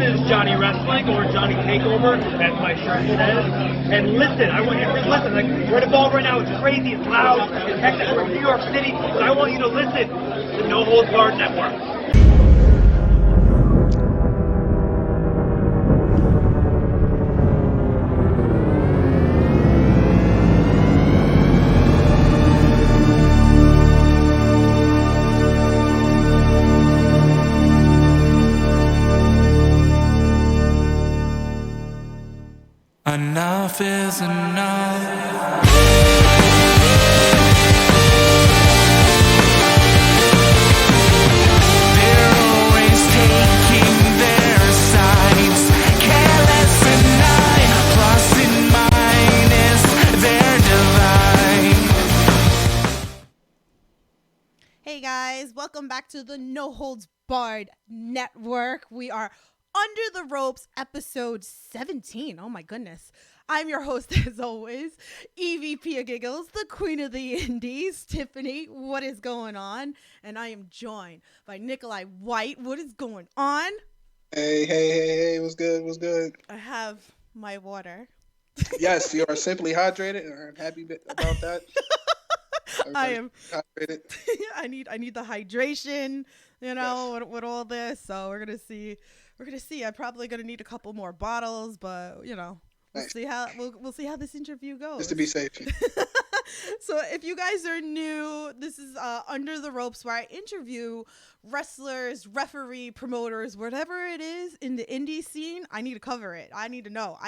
is Johnny Wrestling, or Johnny Takeover, as my shirt says. And listen, I want you to listen. Like, we're involved right now. It's crazy. It's loud. It's hectic. We're in New York City. But I want you to listen to No Holds Barred Network. Enough is enough. They're always taking their sides, careless and nine, plus and minus, they're divine. Hey guys, welcome back to the No Holds Barred Network. We are Under the Ropes, episode 17. Oh my goodness. I'm your host, as always, EVP of Giggles, the queen of the Indies, Tiffany. What is going on? And I am joined by Nicholi White. What is going on? Hey, what's good? I have my water. Yes, you are simply hydrated, and I'm happy about that. I am hydrated. I need the hydration, you know, yes. with all this. So we're gonna see. I'm probably gonna need a couple more bottles, but you know, we'll see how this interview goes. Just to be safe. So if you guys are new, this is Under the Ropes, where I interview wrestlers, referee, promoters, whatever it is in the indie scene. I need to cover it. I need to know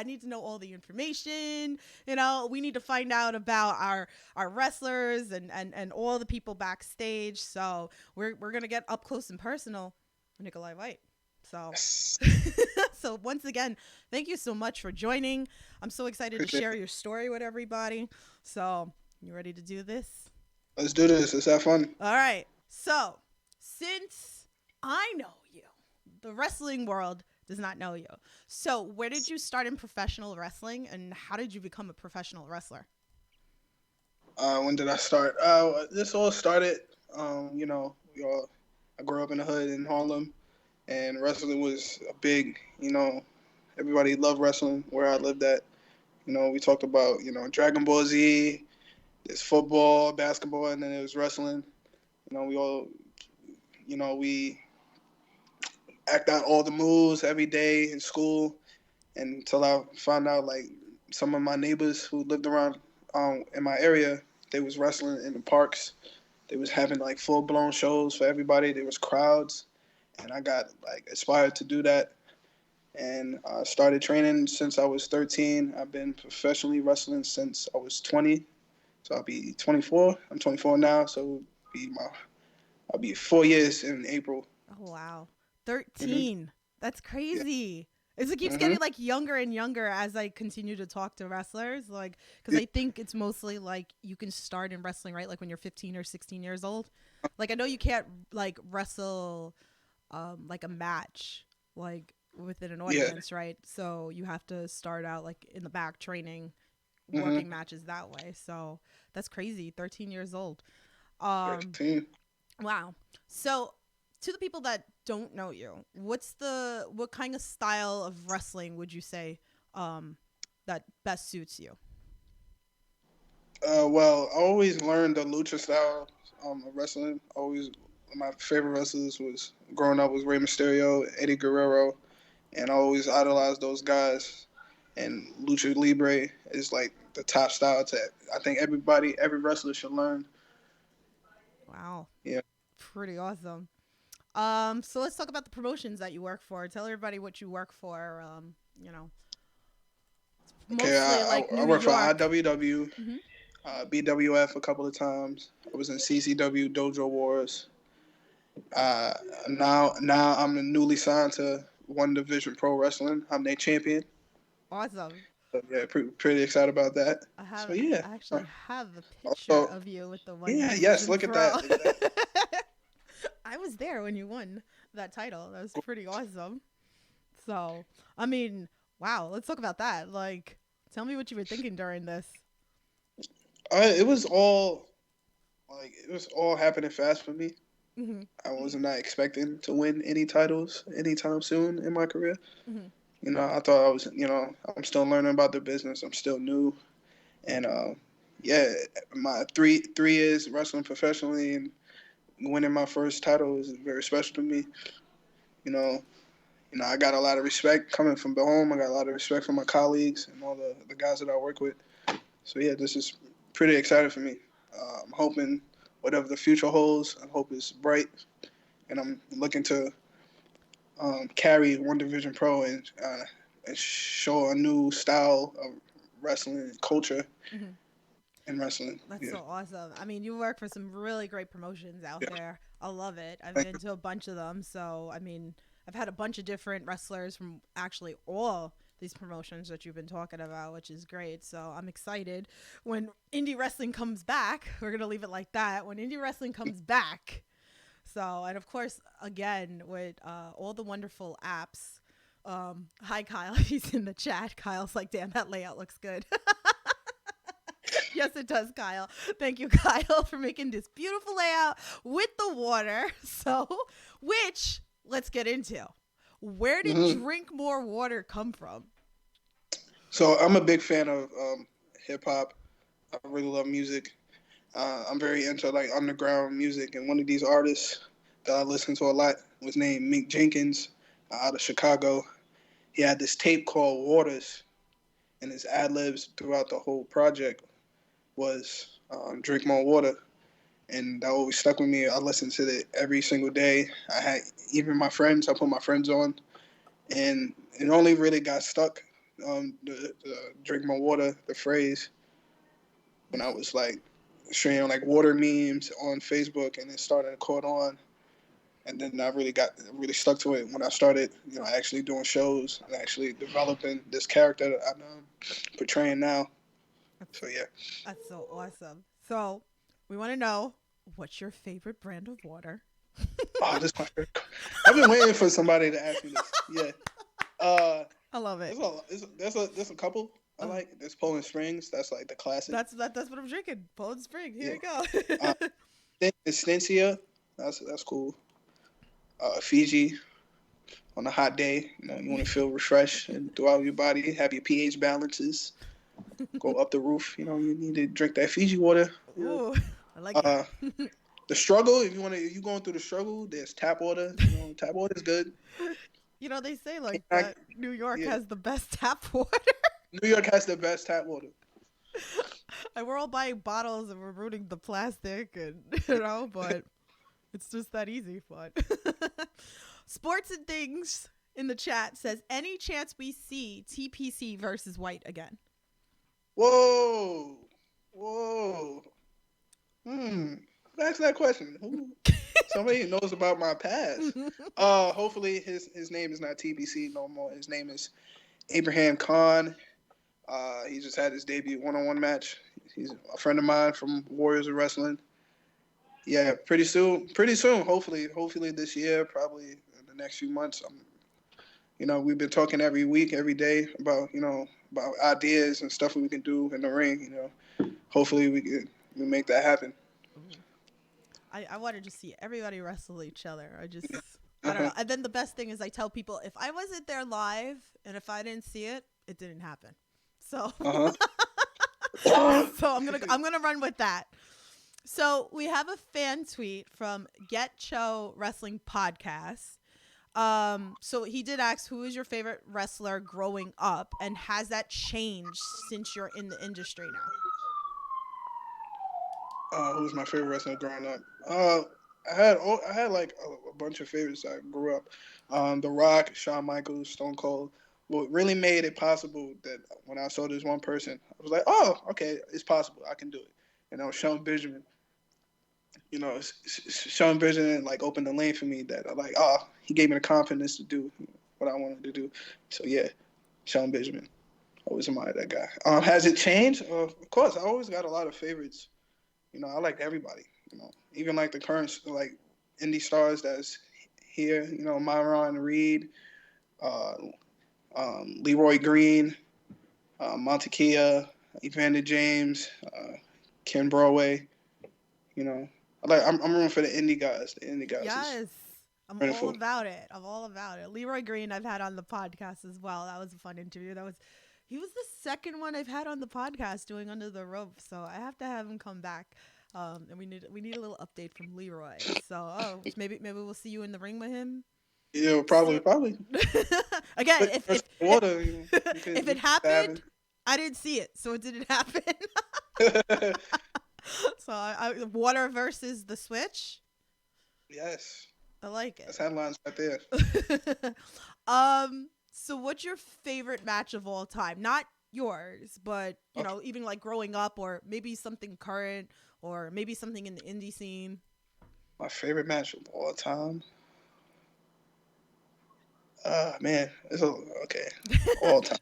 all the information. You know, we need to find out about our wrestlers and all the people backstage. So we're gonna get up close and personal with Nicholi White. So, so once again, thank you so much for joining. I'm so excited to share your story with everybody. So, you ready to do this? Let's do this. Let's have fun. All right. So, since I know you, the wrestling world does not know you. So, where did you start in professional wrestling, and how did you become a professional wrestler? When did I start? This all started, you know, I grew up in the hood in Harlem. And wrestling was a big, you know, everybody loved wrestling where I lived at. You know, we talked about, you know, Dragon Ball Z, there's football, basketball, and then it was wrestling. You know, we all, you know, we act out all the moves every day in school. And until I found out, like, some of my neighbors who lived around in my area, they was wrestling in the parks. They was having, like, full-blown shows for everybody. There was crowds. And I got, like, inspired to do that. And I started training since I was 13. I've been professionally wrestling since I was 20. So I'll be 24. I'm 24 now, so I'll be 4 years in April. Oh, wow. 13. Mm-hmm. That's crazy. Yeah. It keeps getting, like, younger and younger as I continue to talk to wrestlers. Like, because I think it's mostly, like, you can start in wrestling, right? Like, when you're 15 or 16 years old. Like, I know you can't, like, wrestle like a match, like within an audience, right? So you have to start out like in the back training, working matches that way. So that's crazy. 13 years old. 13. Wow. So to the people that don't know you, what kind of style of wrestling would you say that best suits you? Well, I always learned the lucha style of wrestling. My favorite wrestlers was growing up was Rey Mysterio, Eddie Guerrero, and I always idolized those guys. And Lucha Libre is like the top style I think every wrestler should learn. Wow. Yeah. Pretty awesome. So let's talk about the promotions that you work for. Tell everybody what you work for. You know. Okay, I work for IWW, BWF a couple of times. I was in CCW Dojo Wars. Now I'm newly signed to One Division Pro Wrestling. I'm their champion. Awesome. So, yeah, pretty excited about that. I actually have a picture of you with the One Division yes, look Pro. at that. I was there when you won that title. That was pretty awesome. So, I mean, wow. Let's talk about that. Like, tell me what you were thinking during this. It was all happening fast for me. Mhm. I was not expecting to win any titles anytime soon in my career. Mhm. I thought I was, I'm still learning about the business. I'm still new, and yeah, my three years wrestling professionally and winning my first title is very special to me. You know, I got a lot of respect coming from the home. I got a lot of respect from my colleagues and all the guys that I work with. So yeah, this is pretty exciting for me. I'm hoping whatever the future holds, I hope it's bright, and I'm looking to carry One Division Pro and show a new style of wrestling culture Mhm. in wrestling. That's Yeah, so awesome. I mean, you work for some really great promotions out yeah. there. I love it. I've Thank been you. to a bunch of them. So, I mean, I've had a bunch of different wrestlers from actually all these promotions that you've been talking about, which is great. So, I'm excited when indie wrestling comes back. We're going to leave it like that. When indie wrestling comes back. So, and of course, again, with all the wonderful apps. Hi, Kyle. He's in the chat. Kyle's like, damn, that layout looks good. Yes, it does, Kyle. Thank you, Kyle, for making this beautiful layout with the water. So, which let's get into. Where did Hmm. drink more water come from? So I'm a big fan of hip hop. I really love music. I'm very into like underground music, and one of these artists that I listen to a lot was named Mick Jenkins out of Chicago. He had this tape called Waters, and his ad libs throughout the whole project was "Drink More Water," and that always stuck with me. I listened to it every single day. I had even my friends. I put my friends on, and it only really got stuck. The "Drink More Water," the phrase, when I was like sharing like water memes on Facebook, and it started to caught on. And then I really stuck to it when I started, actually doing shows and actually developing this character that I'm portraying now. That's, So yeah. that's so awesome. So, we want to know what's your favorite brand of water? Oh, this is my favorite. I've been waiting for somebody to ask me this. Yeah. Uh, I love it. there's a couple I Uh, like. There's Poland Springs. That's like the classic. that's what I'm drinking. Poland Spring. Here Yeah. you go. Uh, Estancia. That's cool. Fiji on a hot day. You want to feel refreshed and throughout your body, have your pH balances go up the roof. You need to drink that Fiji water. Yeah. Ooh, I like Uh, it. the struggle. If you going through the struggle, there's tap water. Tap water is good. They say like Can't- that New York yeah. has the best tap water. New York has the best tap water. And we're all buying bottles and we're ruining the plastic and but it's just that easy. But Sports and Things in the chat says any chance we see TPC versus White again? Whoa, whoa. Ask that question. Who? Somebody who knows about my past. Hopefully his name is not TBC no more. His name is Abraham Khan. He just had his debut one-on-one match. He's a friend of mine from Warriors of Wrestling. Yeah, pretty soon. Hopefully this year, probably in the next few months. We've been talking every week, every day about ideas and stuff we can do in the ring. Hopefully we make that happen. I wanted to see everybody wrestle each other. I don't Uh-huh. know. And then the best thing is I tell people if I wasn't there live and if I didn't see it, it didn't happen. So Uh-huh. so I'm gonna run with that. So we have a fan tweet from Get Cho Wrestling Podcast. So he did ask, who is your favorite wrestler growing up, and has that changed since you're in the industry now? Who's my favorite wrestler growing up? I had like a bunch of favorites. I grew up. The Rock, Shawn Michaels, Stone Cold. What really made it possible that when I saw this one person, I was like, oh, okay, it's possible. I can do it. And that was Sean Benjamin. Sean Benjamin like opened the lane for me that I like. Oh, he gave me the confidence to do what I wanted to do. So yeah, Sean Benjamin. Always admired that guy. Has it changed? Of course, I always got a lot of favorites. I like everybody. Even like the current like indie stars that's here. Myron Reed, uh, Leroy Green, Montekia, Evander James, Ken Broadway. I'm rooting for the Indy guys. The Indy guys is Yes. I'm all wonderful. about it. I'm all about it. Leroy Green, I've had on the podcast as well. That was a fun interview. He was the second one I've had on the podcast doing Under the Rope, so I have to have him come back. And we need a little update from Leroy. So maybe we'll see you in the ring with him. Yeah, probably. Again, First water, if it happened, I didn't see it, so it didn't happen. So water versus the Switch. Yes. I like it. That's headlines right there. So what's your favorite match of all time? Not yours, but you know, even like growing up, or maybe something current, or maybe something in the indie scene. My favorite match of all time. Man, all time.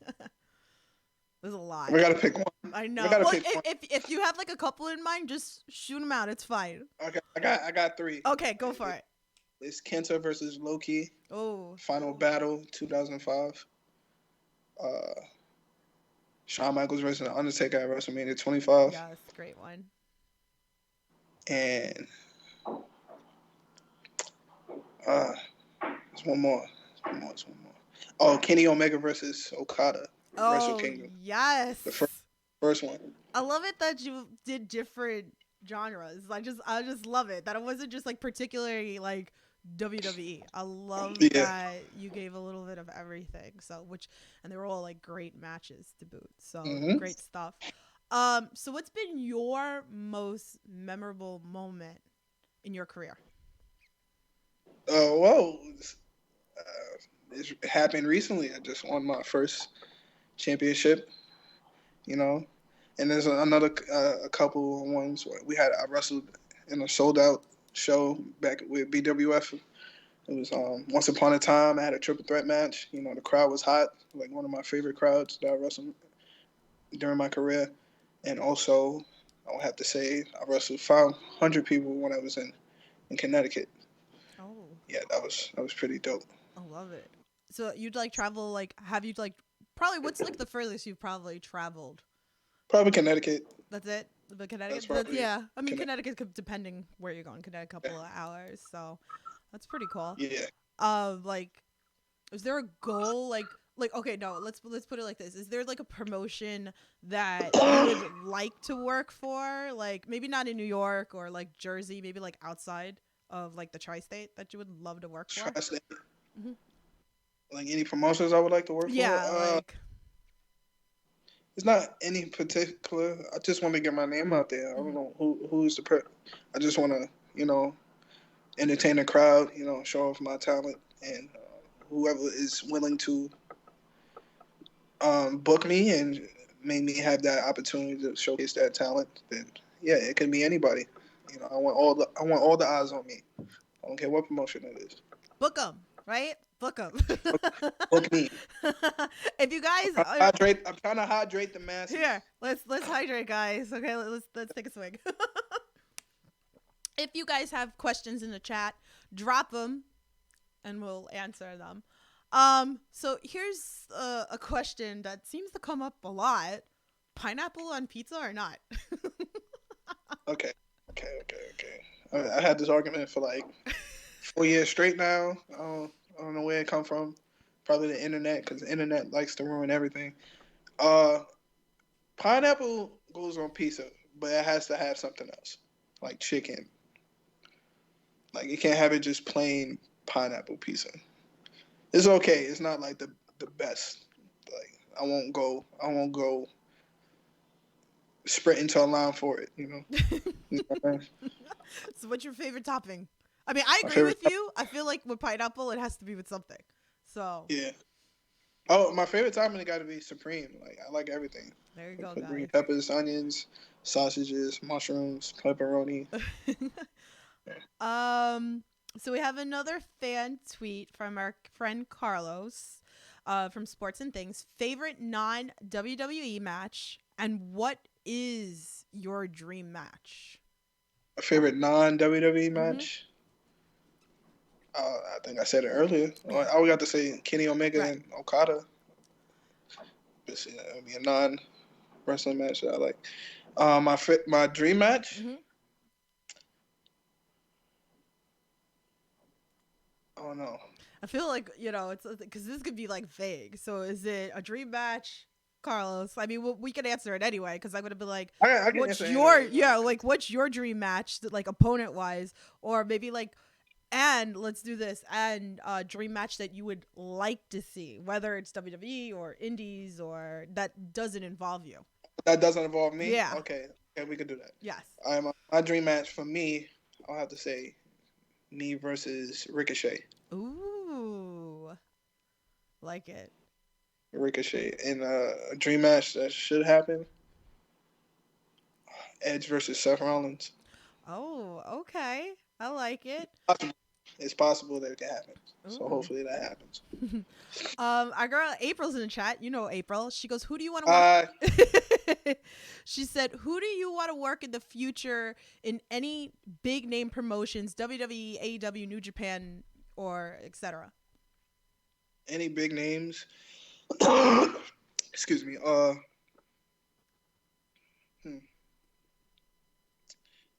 There's a lot. We gotta pick one. I know. We gotta Well, pick one. if you have like a couple in mind, just shoot them out. It's fine. Okay, I got three. Okay, go for it. It's Kenta versus Loki. Oh. Final Battle 2005. Shawn Michaels versus The Undertaker at WrestleMania 25. Yeah, that's a great one. And there's one more. Oh, Kenny Omega versus Okada. Wrestle Oh, Kingdom. yes. The first one. I love it that you did different genres. I just love it that it wasn't just like particularly like WWE. I love that you gave a little bit of everything. And they were all like great matches to boot. So great stuff. So what's been your most memorable moment in your career? It happened recently. I just won my first championship, and there's another a couple ones where I wrestled in a sold out show back with BWF. It was Once Upon a Time. I had a triple threat match. The crowd was hot, like one of my favorite crowds that I wrestled during my career. And also, I would have to say, I wrestled 500 people when I was in Connecticut. Oh. Yeah, that was pretty dope. I love it. So you'd like travel, like, have you like, probably, what's like the furthest you've probably traveled? Probably Connecticut. That's it? But Connecticut? Probably, yeah. I mean, Connecticut, depending where you're going, Connecticut, a couple of hours. So that's pretty cool. Yeah. Like, is there a goal? Like, okay, no, let's put it like this. Is there like a promotion that you would like to work for? Like, maybe not in New York or like Jersey, maybe like outside of like the tri-state that you would love to work for? Tri-state. Mm-hmm. Like any promotions I would like to work for? Yeah, like... It's not any particular. I just want to get my name out there. I don't know who's the I just want to, entertain the crowd, show off my talent, and whoever is willing to book me and make me have that opportunity to showcase that talent, then yeah, it can be anybody. I want all the eyes on me. I don't care what promotion it is. Book them, right? Book them. Book me. If you guys, I'm trying to hydrate the masses. Here, let's hydrate, guys. Okay, let's take a swig. If you guys have questions in the chat, drop them, and we'll answer them. So here's a question that seems to come up a lot: pineapple on pizza or not? Okay. I had this argument for like 4 years straight now. I don't know where it come from. Probably the internet, because the internet likes to ruin everything. Pineapple goes on pizza, but it has to have something else, like chicken. Like, you can't have it just plain pineapple pizza. It's okay. It's not like the best. Like, I won't go sprint into a line for it, You know what I mean? So what's your favorite topping? I mean, I agree with you. I feel like with pineapple, it has to be with something. So yeah. Oh, my favorite topping got to be supreme. Like, I like everything. There you go, guys. Green guys. peppers, onions, sausages, mushrooms, pepperoni. So we have another fan tweet from our friend Carlos, from Sports and Things. Favorite non-WWE match, and what is your dream match? A favorite non-WWE match? I think I said it earlier. I would have to say Kenny Omega and Okada. It would be a non-wrestling match that I like. My dream match? I don't know. I feel like, it's because this could be like vague. So is it a dream match, Carlos? I mean, we can answer it anyway because I'm gonna be like, I can what's answer your anyway. like what's your dream match, like opponent wise, or maybe like, and let's do this and dream match that you would like to see, whether it's WWE or Indies or that doesn't involve you. That doesn't involve me. Yeah. Okay, we could do that. Yes. My dream match for me, I'll have to say, me versus Ricochet. Ooh, like it. Ricochet in a dream match that should happen. Edge versus Seth Rollins. Oh, okay. I like it. It's possible that it can happen. So Ooh. hopefully that happens. Our girl April's in the chat. You know April. She goes, "Who do you want to work?" She said, "Who do you want to work in the future in any big name promotions, WWE, AEW, New Japan, or etc." Any big names? Excuse me.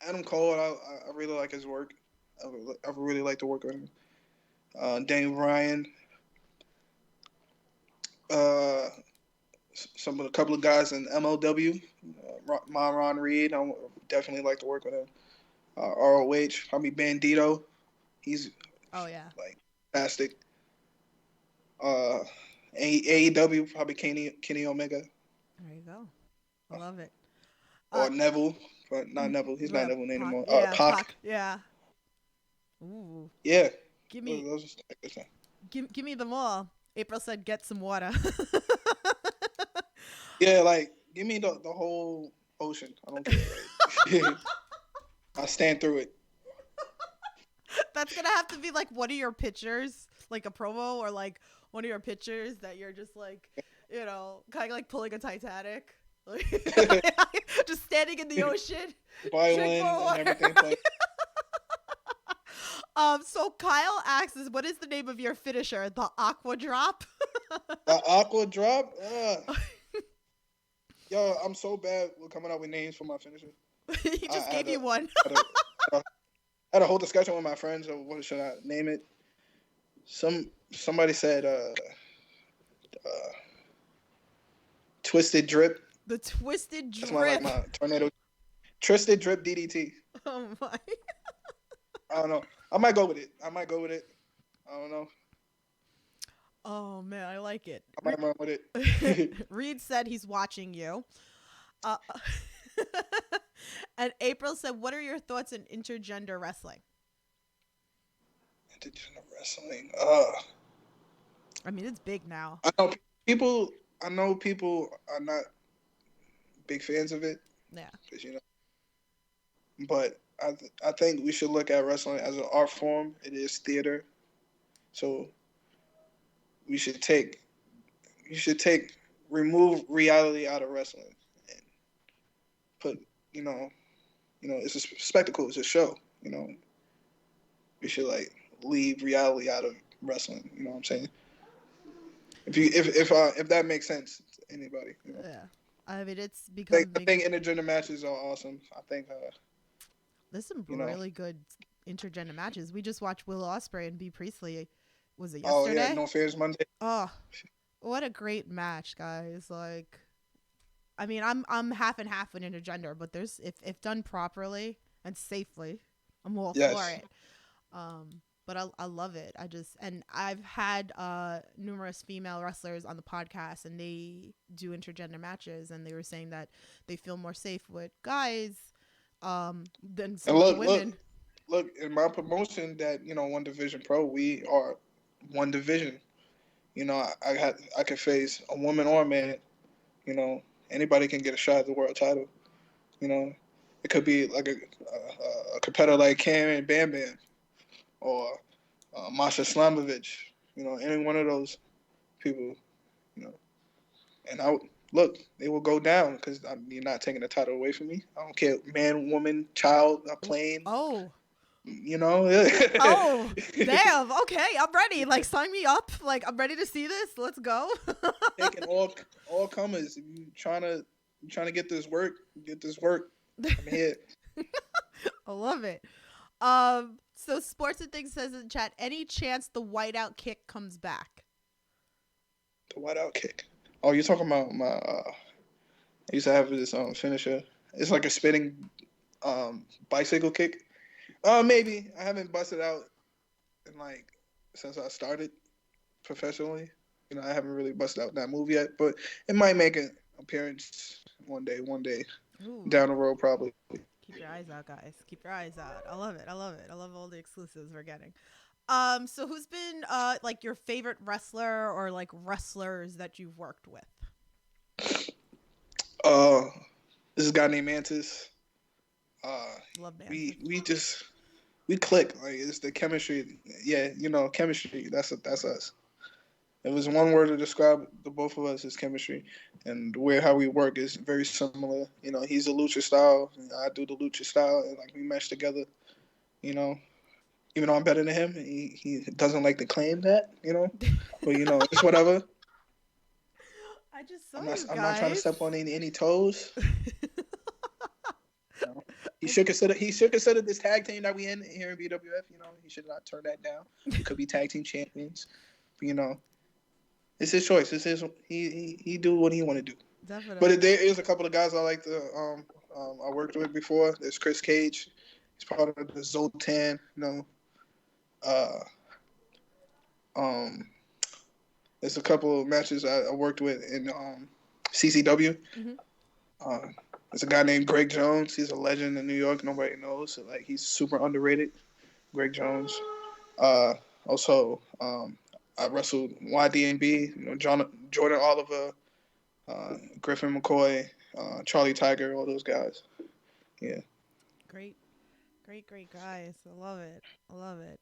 Adam Cole. I really like his work. I really like to work with him. Daniel Bryan. A couple of guys in MLW. Ron Reed. I definitely like to work with him. ROH. Bandito. He's like fantastic. AEW, probably Kenny Omega. There you go. I love it. Or Neville, but not Neville. He's not Neville anymore. Pac. Yeah. Ooh. Yeah. Give me them all. April said, "Get some water." Yeah, like give me the whole ocean. I don't care. I stand through it. That's gonna have to be like one of your pictures, like a promo, or like one of your pictures that you're just like, kind of like pulling a Titanic, like, just standing in the ocean, violin and everything. So Kyle asks, "What is the name of your finisher? The Aqua Drop?" The Aqua Drop. Yo, I'm so bad with coming up with names for my finisher. He just gave you one. I had a whole discussion with my friends of what should I name it. Somebody said Twisted Drip. The Twisted Drip. That's my tornado. Twisted Drip DDT. Oh my. I don't know. I might go with it. I don't know. Oh man, I like it. I might run with it. Reed said he's watching you. And April said, "What are your thoughts on intergender wrestling?" Intergender wrestling. I mean, it's big now. I know people are not big fans of it. Yeah. But I think we should look at wrestling as an art form. It is theater, so you should remove reality out of wrestling and put it's a spectacle. It's a show. We should like leave reality out of wrestling. You know what I'm saying? If that makes sense to anybody. Yeah, I mean it's become. I think intergender matches are awesome. I think there's some really good intergender matches. We just watched Will Ospreay and B. Priestley. Was it yesterday? Oh yeah, No Fears Monday. Oh, what a great match, guys! Like, I mean, I'm half and half with intergender, but there's if done properly and safely, I'm all for it. But I love it. I've had numerous female wrestlers on the podcast, and they do intergender matches, and they were saying that they feel more safe with guys than some women. Look, in my promotion, that One Division Pro, we are one division. I could face a woman or a man. Anybody can get a shot at the world title. It could be like a competitor like Cam and Bam Bam, or Masha Slamovich. Any one of those people. And they will go down because you're not taking the title away from me. I don't care, man, woman, child, a plane. Oh. Oh, damn. Okay, I'm ready. Like, sign me up. Like, I'm ready to see this. Let's go. Taking all comers. If you trying to get this work. I'm here. I love it. So Sports and Things says in the chat, any chance the whiteout kick comes back? The whiteout kick. Oh, you're talking about my. I used to have this finisher. It's like a spinning bicycle kick. Maybe I haven't busted out in like since I started professionally. I haven't really busted out that move yet, but it might make an appearance one day Ooh. down the road probably. Keep your eyes out, guys. Keep your eyes out. I love it. I love all the exclusives we're getting. So who's been like your favorite wrestler or like wrestlers that you've worked with? This is a guy named Mantis. Love Mantis. We click. Like, it's the chemistry. Yeah, chemistry. That's us. It was one word to describe the both of us is chemistry, and how we work is very similar. He's a lucha style, and I do the lucha style, and like we mesh together. Even though I'm better than him, he doesn't like to claim that. But it's whatever. I just saw I'm you not guys. trying to step on any toes. He should consider this tag team that we in here in BWF. He should not turn that down. We could be tag team champions. But, it's his choice. It's his. He do what he want to do. Definitely. But there is a couple of guys I like to I worked with before. There's Chris Cage. He's part of the Zoltan. There's a couple of matches I worked with in CCW. Mm-hmm. There's a guy named Greg Jones. He's a legend in New York. Nobody knows. So, like, he's super underrated. Greg Jones. Also, I wrestled YDNB. Jordan Oliver, Griffin McCoy, Charlie Tiger, all those guys. Yeah. Great guys. I love it.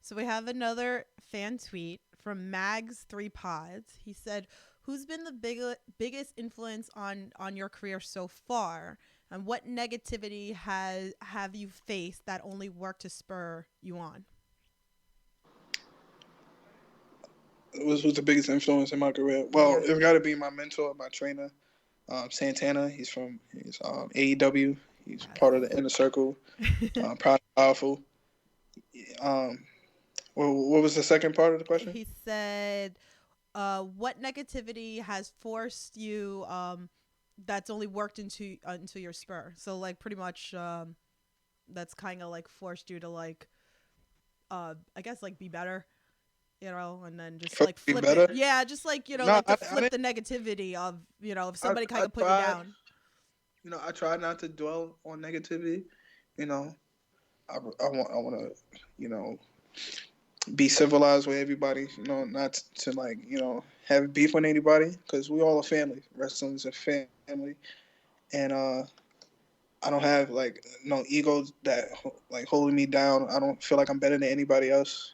So we have another fan tweet from Mags3Pods. He said, who's been the biggest influence on your career so far, and what negativity have you faced that only worked to spur you on? Who's the biggest influence in my career? Well, it's got to be my mentor, my trainer, Santana. He's AEW. He's part of the Inner Circle. Proud and Powerful. What was the second part of the question? He said, what negativity has forced you that's only worked into your spur? So, like, pretty much that's kind of like forced you to, like, I guess, like, be better. And then just like flip it. Yeah, just like, like to flip the negativity of, if somebody kind of put you down. I try not to dwell on negativity. I want to, be civilized with everybody. Not to like, have beef with anybody, because we all a family. Wrestling's a family, and I don't have like no egos that like holding me down. I don't feel like I'm better than anybody else.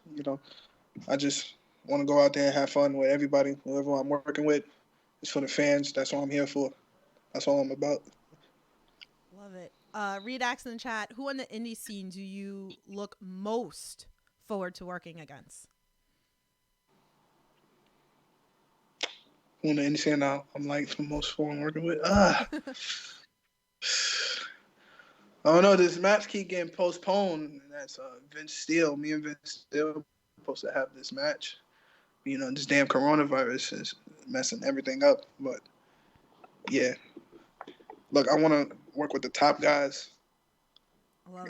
I just want to go out there and have fun with everybody, whoever I'm working with. It's for the fans. That's all I'm here for. That's all I'm about. Love it. Reed asks in the chat, who on the indie scene do you look most forward to working against? Who on the indie scene I'm like the most forward working with? I don't know. This match keep getting postponed. That's Vince Steele. Me and Vince Steele supposed to have this match. This damn coronavirus is messing everything up. But yeah, look, I want to work with the top guys. I want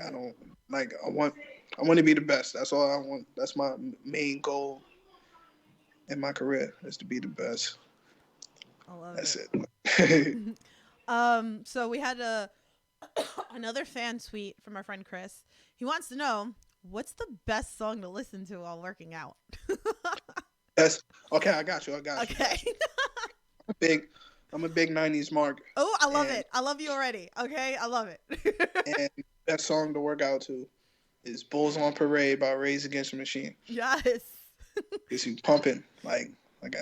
to be the best. That's all I want. That's my main goal in my career, is to be the best. I love That's it. So we had another fan tweet from our friend Chris. He wants to know, what's the best song to listen to while working out? Okay, I got you. Okay. I'm a big 90s mark. Oh, I love it. I love you already. Okay, I love it. And that song to work out to is Bulls on Parade by Rage Against the Machine. Yes. Gets you pumping. Like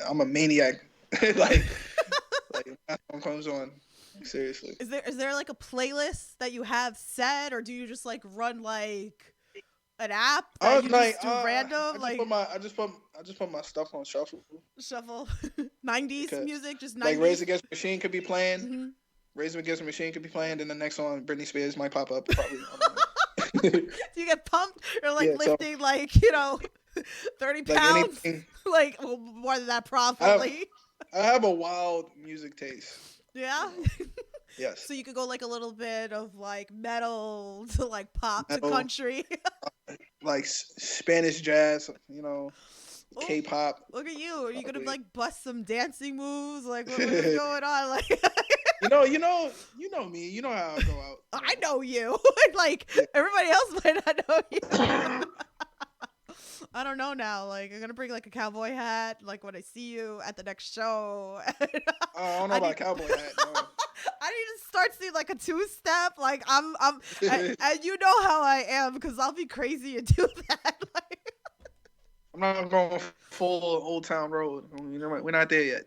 I'm a maniac. like that song comes on. Seriously. Is there like a playlist that you have set, or do you just like run like an app that you just do random? I just put my stuff on shuffle. 90s music, just 90s. Like Rage Against the Machine could be playing. Mm-hmm. Rage Against the Machine could be playing, then the next one, Britney Spears might pop up probably. Do you get pumped or like Yeah, so- lifting 30 Like pounds? anything. Like well, more than that probably. I have a wild music taste. Yeah. Yes. So you could go like a little bit of like metal to like pop Metal. to country. Like Spanish jazz, Ooh, K-pop. Look at you. Are you gonna Probably. like bust some dancing moves? Like what is going on? Like You know me. You know how I go out. I know you. Like Yeah. everybody else might not know you. I don't know now. Like I'm gonna bring like a cowboy hat. Like when I see you at the next show. I don't know about cowboy hat. No. I need to start seeing like a two-step. Like I'm, and you know how I am because I'll be crazy and do that. Like, I'm not going full Old Town Road. You know what? We're not there yet.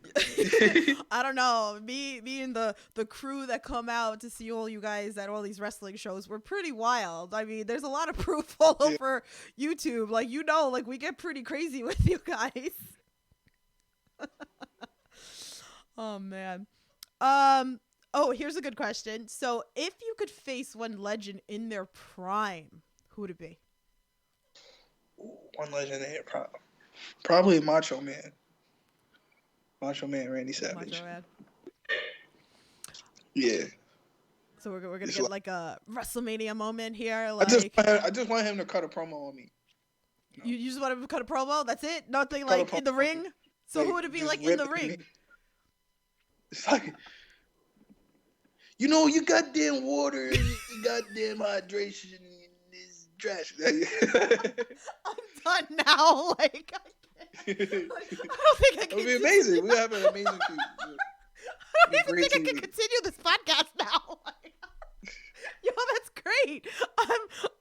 I don't know. Me and the crew that come out to see all you guys at all these wrestling shows, we're pretty wild. I mean, there's a lot of proof all over YouTube. Like like we get pretty crazy with you guys. Oh man. Oh, here's a good question. So, if you could face one legend in their prime, who would it be? One legend in prime. Probably Macho Man. Macho Man Randy Savage. Macho Man. Yeah. So we're gonna He's get like- like a WrestleMania moment here. I Like just want him to cut a promo on me. you just want him to cut a promo? That's it? Nothing Cut a like in the promo. ring? So Like, who would it be just like in the rip me. ring? It's like, you goddamn water and you goddamn hydration is trash. I'm done now. Like I don't think I It can. would be amazing. We have an amazing team. I don't even great think I can TV. continue this podcast now. Yo, that's great.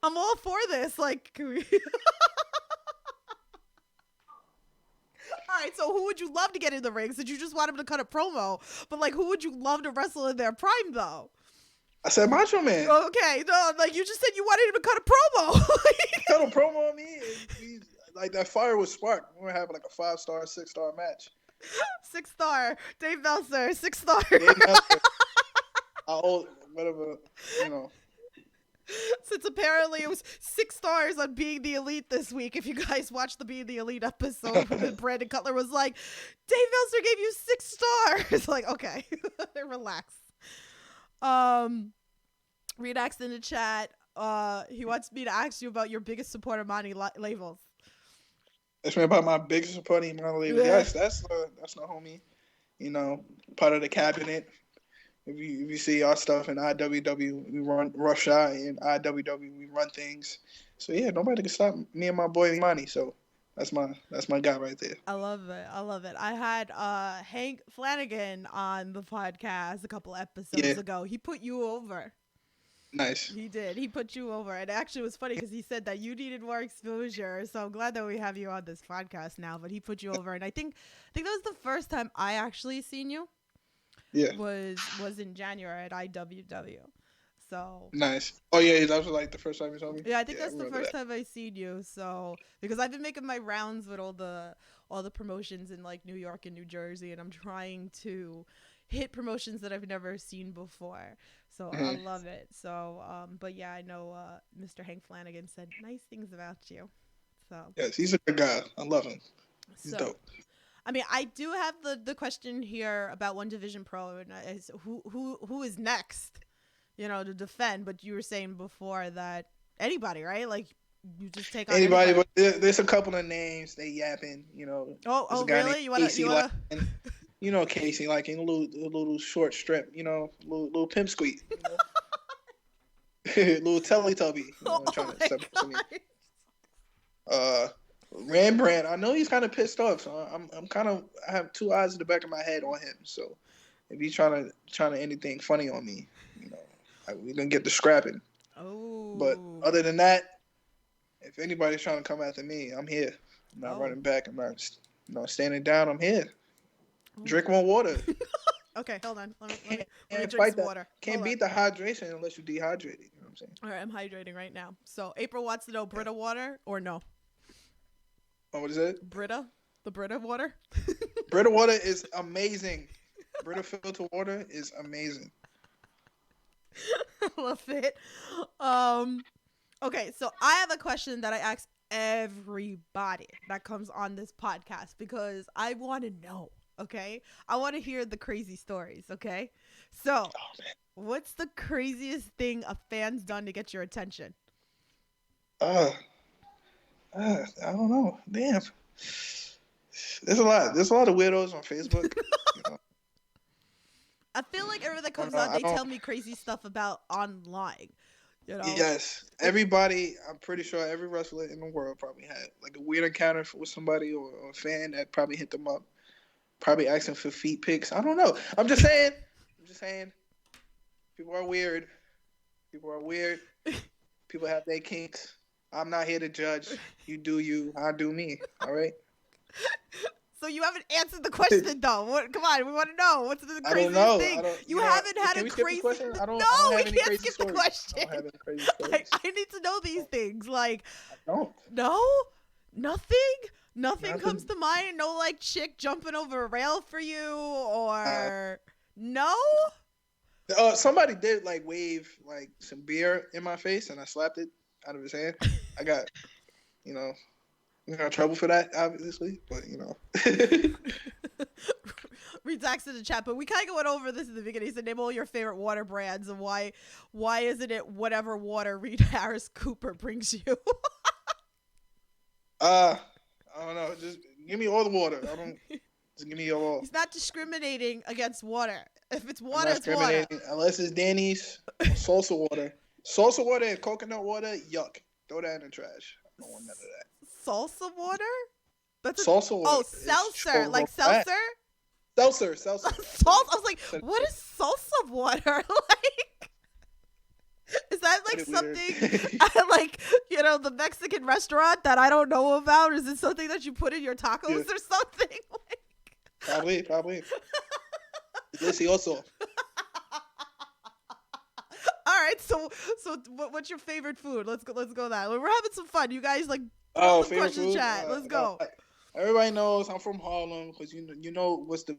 I'm all for this. Like, can we... All right, so who would you love to get in the ring? Since you just want him to cut a promo, but like, who would you love to wrestle in their prime though? I said Macho Man. Okay, no, like you just said you wanted him to cut a promo. Cut a promo on me. And like that fire was sparked. We're gonna have like a 5-star, 6-star match. 6-star, Dave Meltzer, 6-star. Whatever, Since apparently it was 6 stars on Being the Elite this week. If you guys watched the Being the Elite episode, Brandon Cutler was like, Dave Meltzer gave you 6 stars. Like, okay, relax. Redax in the chat. He wants me to ask you about your biggest supporter, Monty Labels. That's me about my biggest supporting model. Yeah. Yes, that's the homie. Part of the cabinet. If you see our stuff in IWW, we run roughshod, and IWW we run things. So yeah, nobody can stop me and my boy Monty. So that's my guy right there. I love it. I had Hank Flanagan on the podcast a couple episodes ago. He put you over. Nice. He did. He put you over. And actually it was funny because he said that you needed more exposure. So I'm glad that we have you on this podcast now. But he put you over. And I think that was the first time I actually seen you. Yeah. Was in January at IWW. So Nice. Oh yeah, that was like the first time you saw me. yeah, I think that's the remember first that. time I seen you. So because I've been making my rounds with all the promotions in like New York and New Jersey, and I'm trying to hit promotions that I've never seen before. So I love it. So but yeah, I know Mr. Hank Flanagan said nice things about you. So Yes, he's a good guy. I love him. He's dope. I mean, I do have the question here about One Division Pro, and is who is next, to defend. But you were saying before that anybody, right? Like you just take on Anybody, but there's a couple of names they yapping. Oh, guy really? named You wanna? Casey Casey, like in a little short strip, little pimp squeak, little Teletubby, trying to step up to me. Rembrandt, I know he's kind of pissed off, so I have 2 eyes in the back of my head on him. So if he's trying to anything funny on me, we're gonna get the scrapping. Oh. But other than that, if anybody's trying to come after me, I'm here. I'm not running back. I'm not standing down. I'm here. Drink more water. Okay, hold on. Let me Can't drink fight some that. water. Can't Hold beat the hydration unless you're dehydrated. You know what I'm saying? All right, I'm hydrating right now. So April wants to know Brita water or no? Oh, what is it? Brita? The Brita water? Brita water is amazing. Brita filter water is amazing. I love it. Okay, so I have a question that I ask everybody that comes on this podcast because I want to know, okay? I want to hear the crazy stories, okay? So, what's the craziest thing a fan's done to get your attention? Uh, I don't know. Damn. There's a lot. There's a lot of weirdos on Facebook. You know, I feel like everyone that I comes don't know. on, I they don't. tell me crazy stuff about online, you know? Yes, everybody. I'm pretty sure every wrestler in the world probably had like a weird encounter with somebody or a fan that probably hit them up, probably asking for feet pics. I don't know. I'm just saying. I'm just saying. People are weird. People are weird. People have their kinks. I'm not here to judge. You do you. I do me. All right. So you haven't answered the question though. What? Come on, we want to know what's the I don't craziest know. thing. I don't. You You know. haven't had Can a we skip this crazy. question? I No, don't we have any can't crazy skip the stories. question. I don't have any crazy I, stories. I need to know these things. Like, I don't. no, nothing. Nothing comes Nothing. to mind. No, like chick jumping over a rail for you, Uh, or no. Somebody did like wave like some beer in my face, and I slapped it out of his hand. I got, you know, we got trouble for that, obviously, but you know. Redax in the chat, but we kind of went over this in the beginning. He said, name all your favorite water brands and why isn't it whatever water Reed Harris Cooper brings you? I don't know. Just give me all the water. I don't. Just give me all. He's not discriminating against water. If it's I'm water, not it's water. discriminating unless it's Danny's or salsa water. Salsa water and coconut water, yuck. Throw that in the trash. I don't want none of that. Salsa water? That's Salsa water. Oh, is seltzer. so Like bad. seltzer? Seltzer. Salt. I was like, what is salsa water? Like, is that like Pretty weird. something like, you know, the Mexican restaurant that I don't know about? Is it something that you put in your tacos Yeah. or something? Like, Probably. Delicioso. all right, so what's your favorite food? Let's go that. We're having some fun. You guys like Oh, the favorite question food? chat. Let's go. Everybody knows I'm from Harlem because you know what's the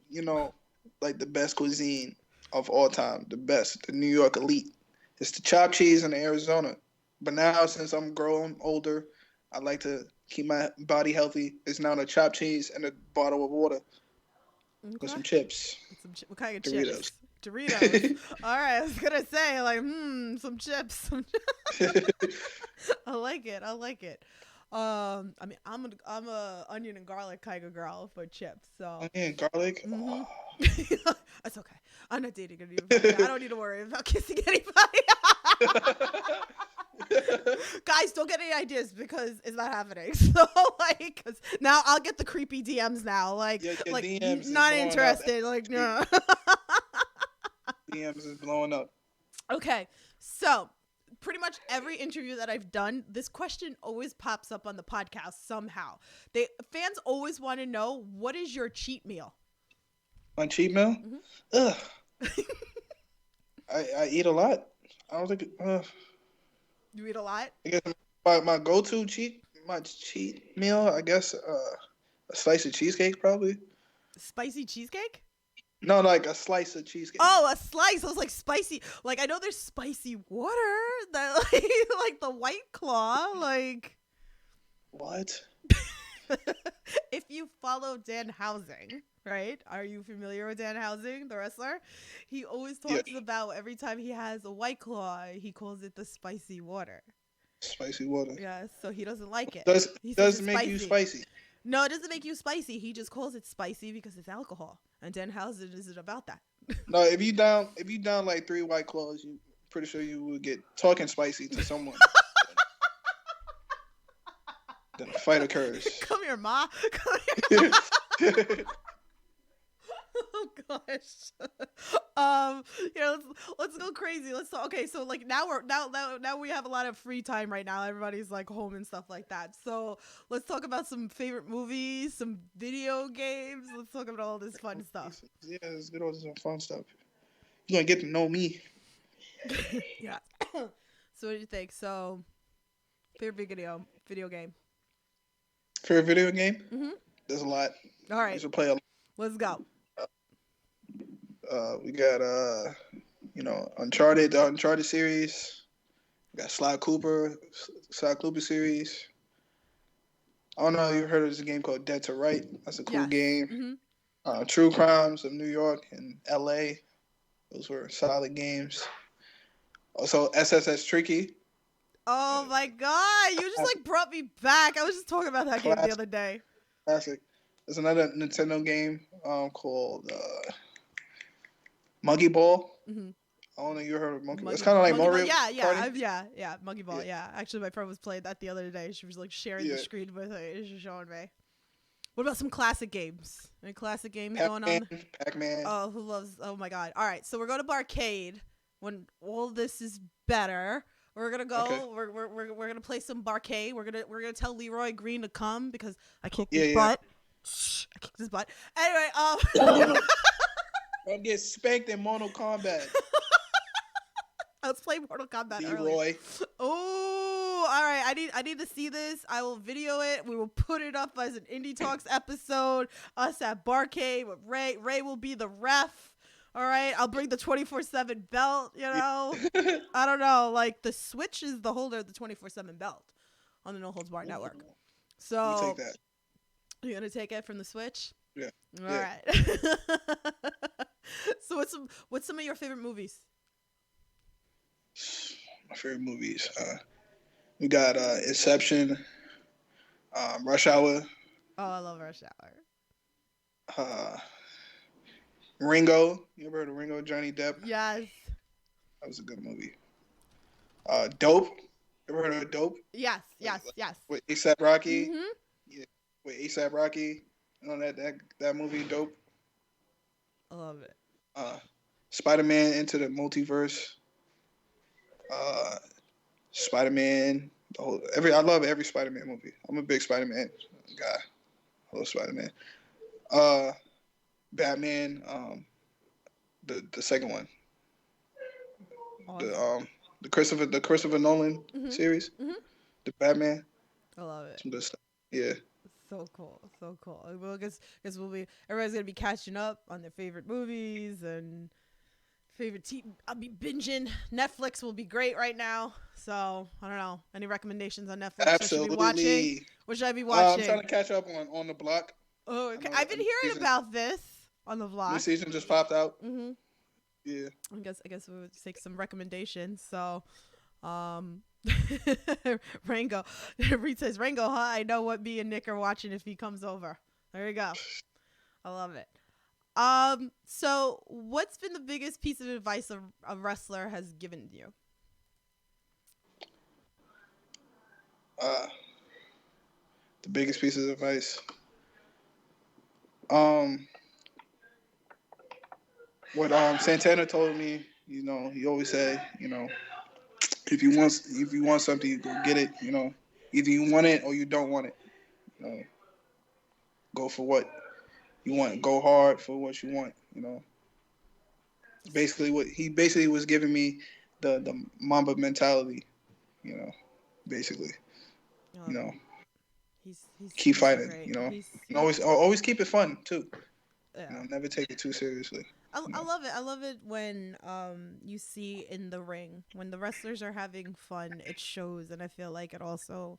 like the best cuisine of all time, the best, the New York elite. It's the chopped cheese in Arizona. But now since I'm growing older, I like to keep my body healthy. It's now the chopped cheese and a bottle of water with some chips. What kind of Doritos. chips? Doritos. All right, I was gonna say like, some chips. I like it. I mean, I'm a onion and garlic kind of girl for chips. So Onion, garlic. Mhm. Oh. That's okay. I'm not dating anybody. I don't need to worry about kissing anybody. Guys, don't get any ideas because it's not happening. So like, cause now I'll get the creepy DMs now. Like, Your like DMs is not blowing up. interested. Like, no. DMs is blowing up. Okay, so pretty much every interview that I've done, this question always pops up on the podcast somehow. Fans always want to know, what is your cheat meal? My cheat meal? Mhm. Ugh. I eat a lot. I don't think. You eat a lot? I guess my go-to cheat meal. I guess a slice of cheesecake probably. Spicy cheesecake? No, like a slice of cheesecake. Oh, a slice. I was like spicy. Like, I know there's spicy water that like the White Claw. Like, What? if you follow Dan Housing, right? Are you familiar with Dan Housing, the wrestler? He always talks about every time he has a White Claw, he calls it the spicy water. Spicy water. Yeah, so he doesn't like it. Does He says it's make you spicy? No, it doesn't make you spicy. He just calls it spicy because it's alcohol. And Dan Housing isn't about that. No, if you down like 3 White Claws, you pretty sure you would get talking spicy to someone. Then a fight occurs. Come here, Ma. Come here. Oh gosh. Let's go crazy. Let's talk. Okay, so like now we have a lot of free time right now. Everybody's like home and stuff like that. So let's talk about some favorite movies, some video games. Let's talk about all this fun stuff. Yeah, let's get all this fun stuff. You're gonna get to know me. Yeah. So what do you think? So favorite video game. Favorite video game? Mm-hmm. There's a lot. All We right. should play a lot. Let's go. We got Uncharted, the Uncharted series. We got Sly Cooper series. I don't know if you've heard of this game called Dead to Right. That's a cool Yes. game. Mm-hmm. True Crimes of New York and L.A. Those were solid games. Also, SSS Tricky. Oh my god, you just like brought me back. I was just talking about that game the other day. Classic. There's another Nintendo game called Monkey Ball. Mm-hmm. I don't know if you heard of Monkey Ball. It's kind of like Mario Party. Yeah, Monkey Ball. Yeah. Actually, my friend was playing that the other day. She was like sharing the screen with her. She was showing me. What about some classic games? Any classic games going on? Pac-Man. Oh, who loves? Oh my god! All right, so we're going to Barcade when all this is better. We're gonna go. Okay. We're gonna play some Barcade. We're gonna tell Leroy Green to come because I kicked his butt. Shh, I kicked his butt. Anyway, Don't get spanked in Mortal Kombat. Let's play Mortal Kombat Leroy. Oh, all right. I need to see this. I will video it. We will put it up as an Indie Talks episode. Us at Barcade with Ray. Ray will be the ref. All right. I'll bring the 24/7 belt. You know, I don't know. Like the Switch is the holder of the 24/7 belt on the No Holds Barred network. So you take that. You're gonna take it from the Switch. Yeah. All right. So what's some of your favorite movies? My favorite movies. We got Inception, Rush Hour. Oh, I love Rush Hour. Ringo. You ever heard of Ringo? Johnny Depp. Yes. That was a good movie. Dope. You ever heard of Dope? Yes. With A$AP Rocky. Mm-hmm. Yeah. With A$AP Rocky. You know that movie, Dope. I love it. Spider-Man Into the Multiverse. Spider-Man. I love every Spider-Man movie. I'm a big Spider-Man guy. I love Spider-Man. Batman. The second one. Awesome. The Christopher Nolan series. Mm-hmm. The Batman. I love it. Some good stuff. Yeah. So cool. Well, I guess everybody's gonna be catching up on their favorite movies and favorite I'll be binging. Netflix will be great right now. So I don't know. Any recommendations on Netflix? Absolutely. What should I be watching? I'm trying to catch up on The Block. Oh, okay. I've been hearing about this on The Block. New season just popped out. Mm-hmm. Yeah. I guess we'll take some recommendations. So, Rango. Reed says, Rango, huh? I know what me and Nick are watching if he comes over. There you go. I love it. So what's been the biggest piece of advice a wrestler has given you? The biggest piece of advice. What Santana told me, he always said, if you want something, you go get it. Either you want it or you don't want it. Go for what you want. Go hard for what you want. Basically, what he was giving me the Mamba mentality. Basically, He's keep fighting. Great. Always keep it fun too. Yeah. Never take it too seriously. I love it. I love it when you see in the ring when the wrestlers are having fun. It shows, and I feel like it also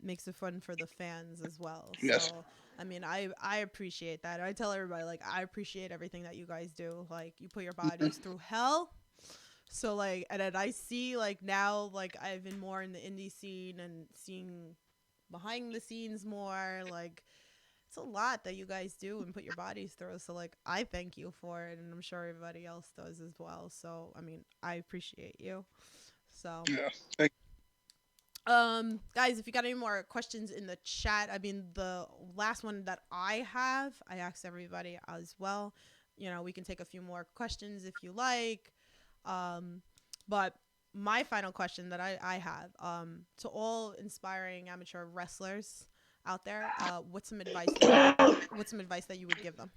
makes it fun for the fans as well. Yes. So, I mean, I appreciate that. I tell everybody like I appreciate everything that you guys do. Like you put your bodies through hell. So like, and then I see like now like I've been more in the indie scene and seeing behind the scenes more like. It's a lot that you guys do and put your bodies through. So, like, I thank you for it, and I'm sure everybody else does as well. So, I mean, I appreciate you. So, yeah. Thank you. Guys, if you got any more questions in the chat, I mean, the last one that I have, I asked everybody as well. We can take a few more questions if you like. But my final question that I have, to all inspiring amateur wrestlers out there, what's some advice that you would give them?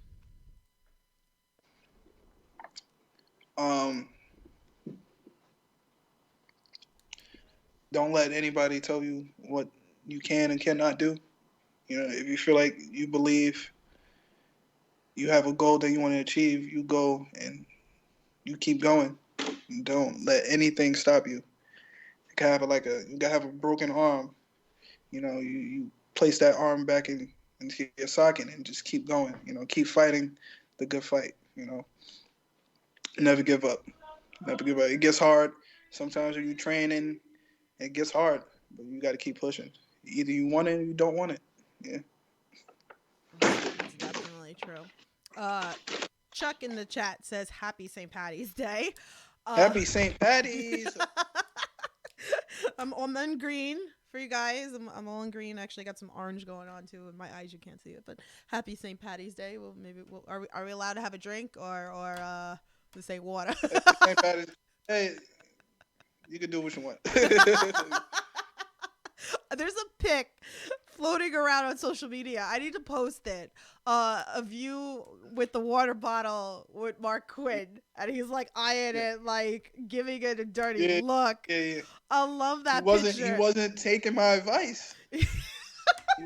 Don't let anybody tell you what you can and cannot do. If you feel like you believe you have a goal that you want to achieve, you go and you keep going. Don't let anything stop you. can have you can have a broken arm. You place that arm back into your socket and just keep going. Keep fighting the good fight. Never give up. Never give up. It gets hard. Sometimes when you training, it gets hard, but you got to keep pushing. Either you want it or you don't want it. Yeah. That's definitely true. Chuck in the chat says Happy St. Patty's Day. Happy St. Patty's. I'm all in green for you guys. I'm all in green. Actually, got some orange going on too. In my eyes, you can't see it, but Happy St. Patty's Day. Well, maybe are we allowed to have a drink or let's say water? St. Patty's. Hey, you can do what you want. There's a pic floating around on social media. I need to post it. Of you with the water bottle with Mark Quinn, and he's like eyeing it, like giving it a dirty look. Yeah. I love that He wasn't taking my advice. He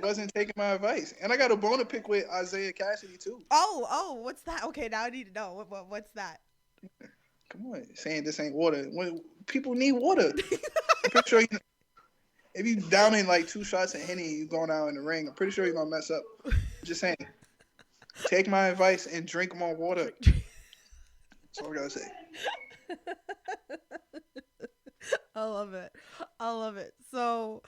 wasn't taking my advice. And I got a bone to pick with Isaiah Cassidy too. Oh, what's that? Okay, now I need to know. What's that? Come on, saying this ain't water. When people need water. I'm pretty sure if you downing like 2 shots of Henny, you going out in the ring, I'm pretty sure you're gonna mess up. Just saying. Take my advice and drink more water. That's all I gotta say. I love it. So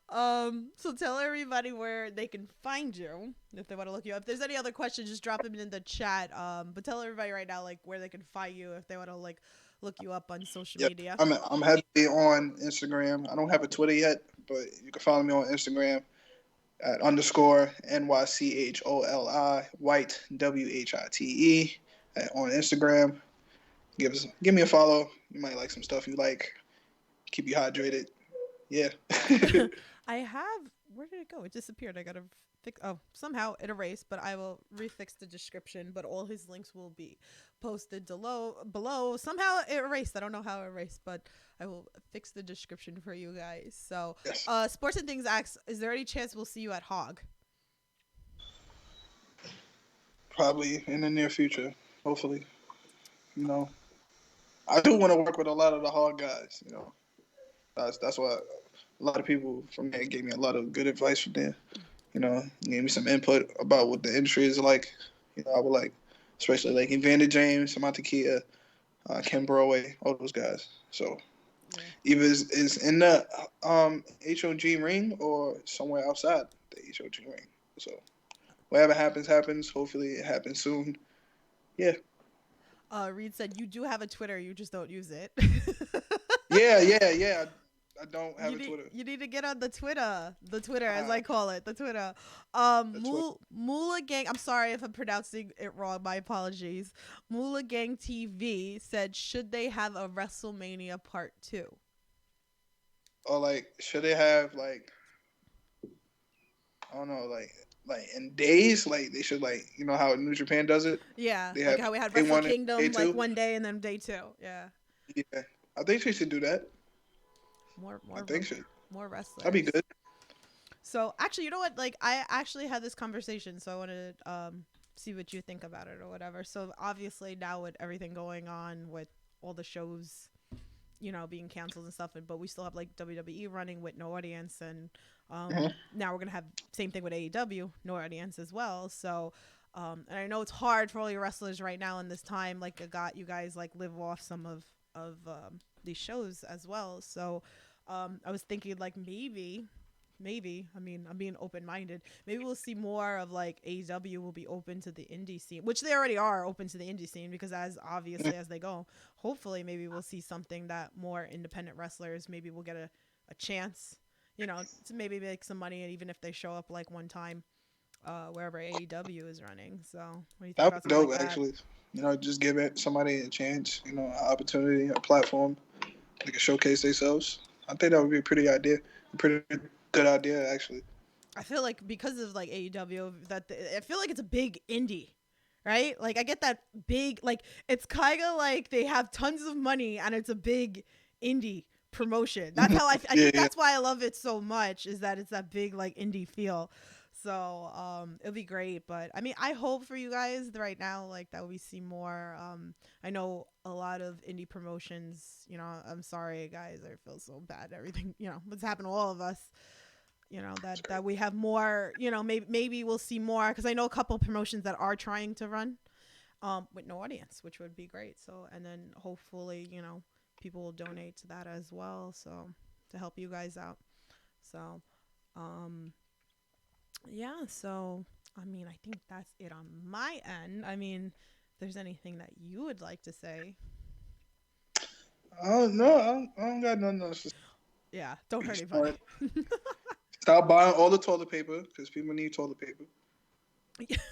tell everybody where they can find you if they want to look you up. If there's any other questions, just drop them in the chat. But tell everybody right now like where they can find you if they want to like look you up on social media. I'm happy on Instagram. I don't have a Twitter yet, but you can follow me on Instagram at _NYCHOLI White WHITE on Instagram. Give me a follow. You might like some stuff you like. Keep you hydrated. Yeah. I have. Where did it go? It disappeared. I gotta fix. Oh, somehow it erased. But I will refix the description. But all his links will be posted below. Somehow it erased. I don't know how it erased, but I will fix the description for you guys. So, yes. Sports and Things asks, is there any chance we'll see you at Hog? Probably in the near future. Hopefully. I do want to work with a lot of the Hog guys. That's why a lot of people from there gave me a lot of good advice from there. Gave me some input about what the industry is like. I would like, especially like Evander James, Samantha Kia, Ken Broadway, all those guys. So either is in the HOG ring or somewhere outside the HOG ring. So whatever happens. Hopefully it happens soon. Yeah. Reed said you do have a Twitter, you just don't use it. Yeah. I don't have a Twitter. You need to get on the Twitter. The Twitter, as I call it. The Twitter. Moolah Gang, I'm sorry if I'm pronouncing it wrong. My apologies. Moolah Gang TV said, should they have a WrestleMania Part 2? Or, should they have, I don't know, in days? They should, how New Japan does it? Yeah, like how we had Wrestle Kingdom, one day and then day 2. Yeah. Yeah. I think they should do that. More wrestlers. That'd be good. So actually, you know what? I actually had this conversation, so I wanted to see what you think about it or whatever. So obviously now with everything going on with all the shows, being canceled and stuff, but we still have WWE running with no audience, and now we're gonna have same thing with AEW, no audience as well. So. And I know it's hard for all your wrestlers right now in this time. You guys live off some of these shows as well. So. I was thinking maybe, I mean, I'm being open-minded. Maybe we'll see more of AEW will be open to the indie scene, which they already are open to the indie scene because as they go, hopefully maybe we'll see something that more independent wrestlers, maybe we'll get a chance, to maybe make some money, and even if they show up one time, wherever AEW is running. So what do you think that about would be dope, that? actually. Just give somebody a chance, an opportunity, a platform. They can showcase themselves. I think that would be a pretty good idea, actually. I feel like because of AEW, I feel like it's a big indie, right? I get that big, it's kind of they have tons of money and it's a big indie promotion. That's how I think that's why I love it so much, is that it's that big indie feel. So it'll be great. But I mean, I hope for you guys right now, like that we see more. I know a lot of indie promotions. You know, I'm sorry, guys. I feel so bad. Everything, you know, what's happened to all of us. You know that we have more. You know, maybe we'll see more because I know a couple promotions that are trying to run with no audience, which would be great. So and then hopefully, you know, people will donate to that as well. So to help you guys out. So. Yeah, so I mean, I think that's it on my end. I mean, if there's anything that you would like to say. Oh no, I don't got nothing else to Yeah, don't hurt say. anybody. Stop buying all the toilet paper because people need toilet paper.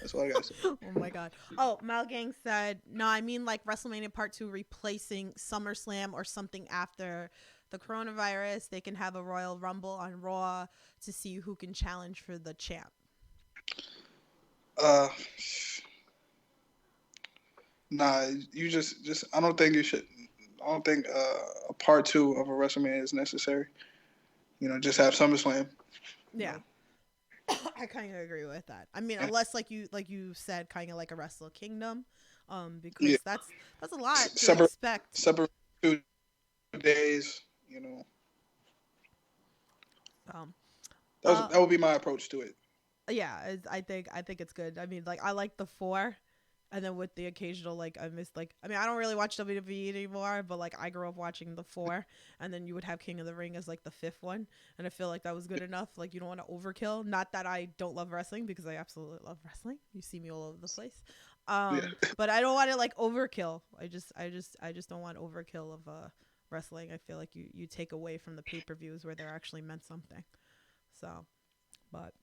That's all I got to say. Oh my god. Oh, Malgang said, no, I mean like WrestleMania Part 2 replacing SummerSlam or something after the coronavirus. They can have a Royal Rumble on Raw to see who can challenge for the champ. Nah, you just I don't think you should. I don't think a part 2 of a WrestleMania is necessary. You know, just have SummerSlam. Yeah. You know. I kind of agree with that. I mean, unless like you said, kind of like a Wrestle Kingdom, because that's a lot to expect. Separate 2 days. You know, that would be my approach to it. Yeah, I think it's good. I mean, like I like the 4, and then with the occasional like I missed like I mean I don't really watch WWE anymore, but like I grew up watching the 4, and then you would have King of the Ring as like the 5th one, and I feel like that was good enough. Like you don't want to overkill. Not that I don't love wrestling because I absolutely love wrestling. You see me all over the place, but I don't want to like overkill. I just don't want overkill of wrestling. I feel like you take away from the pay-per-views where they're actually meant something. So, but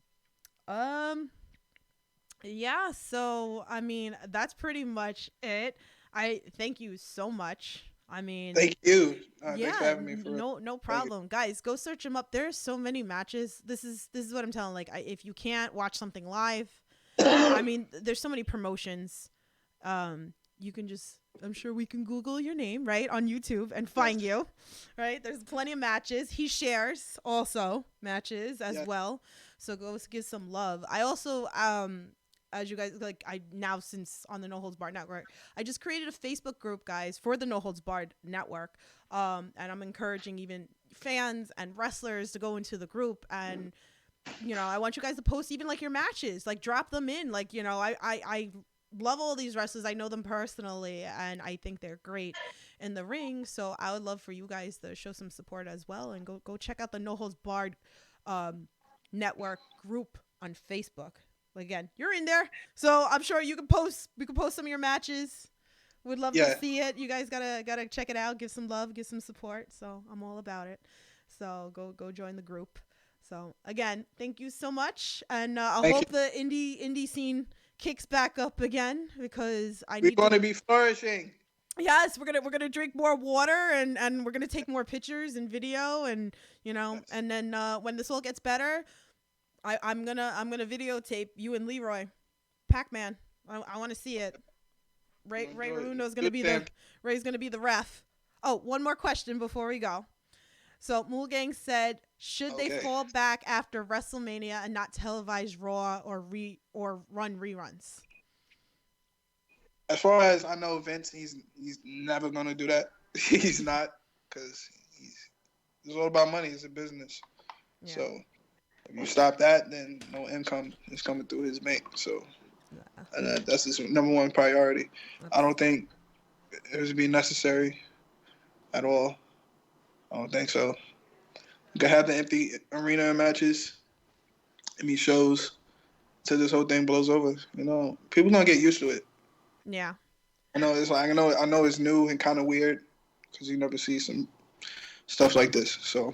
yeah, so I mean that's pretty much it. I thank you so much. I mean, thank you. Yeah, thanks for having me. no problem, guys. Go search them up. There's so many matches. This is what I'm telling. Like, if you can't watch something live, I mean, there's so many promotions. You can just, I'm sure we can Google your name right on YouTube and find you. Right, there's plenty of matches. He shares also matches as well. So go give some love. I also as you guys like, I now since on the No Holds Barred Network, I just created a Facebook group, guys, for the No Holds Barred Network, and I'm encouraging even fans and wrestlers to go into the group, and you know, I want you guys to post even like your matches, like drop them in, like you know, I love all these wrestlers. I know them personally, and I think they're great in the ring. So I would love for you guys to show some support as well, and go check out the No Holds Barred Network group on Facebook. Again, you're in there, so I'm sure you can post. We can post some of your matches. Would love to see it. You guys gotta check it out. Give some love. Give some support. So I'm all about it. So go join the group. So again, thank you so much, and I hope the indie scene kicks back up again because we're going to be flourishing. Yes, we're gonna drink more water and we're gonna take more pictures and video, and you know, and then when this all gets better. I'm gonna videotape you and Leroy, Pac-Man. I want to see it. Ray Runo's gonna be Ray's gonna be the ref. Oh, one more question before we go. So Mulgang said, should they fall back after WrestleMania and not televise Raw or run reruns? As far as I know, Vince, he's never gonna do that. He's not, because it's all about money. It's a business. Yeah. So. If you stop that, then no income is coming through his bank. So that's his number one priority. I don't think it would be necessary at all. I don't think so. You can have the empty arena matches, empty shows, till this whole thing blows over. You know, people gonna get used to it. Yeah. I know it's like I know it's new and kind of weird because you never see some stuff like this. So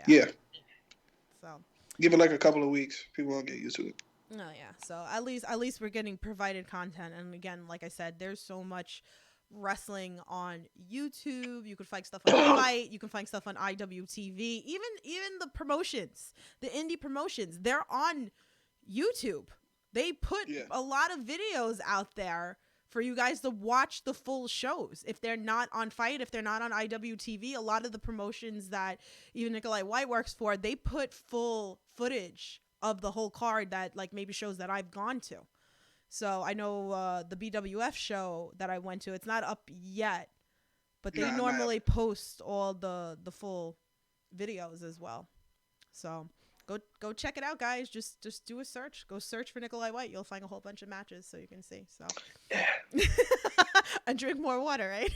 yeah. So. Give it like a couple of weeks. People won't get used to it. Oh yeah. So at least we're getting provided content. And again, like I said, there's so much wrestling on YouTube. You can find stuff on Fight. You can find stuff on IWTV. Even the promotions, the indie promotions, they're on YouTube. They put a lot of videos out there for you guys to watch the full shows. If they're not on Fight, if they're not on IWTV, a lot of the promotions that even Nicholi White works for, they put full footage of the whole card that like maybe shows that I've gone to. So I know the BWF show that I went to, it's not up yet, but they normally post all the full videos as well. So go check it out, guys. Just do a search. Go search for Nicholi White. You'll find a whole bunch of matches so you can see. So and drink more water, right?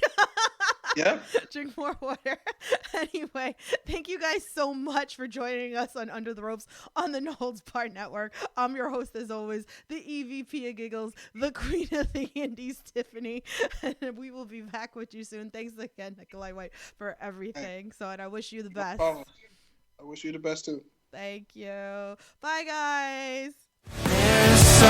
Yeah. Drink more water. Anyway, thank you guys so much for joining us on Under the Ropes on the No Holds Barred Network. I'm your host, as always, the EVP of Giggles, the Queen of the Indies, Tiffany. And we will be back with you soon. Thanks again, Nicholi White, for everything. So, and I wish you the best. I wish you the best too. Thank you. Bye, guys. There's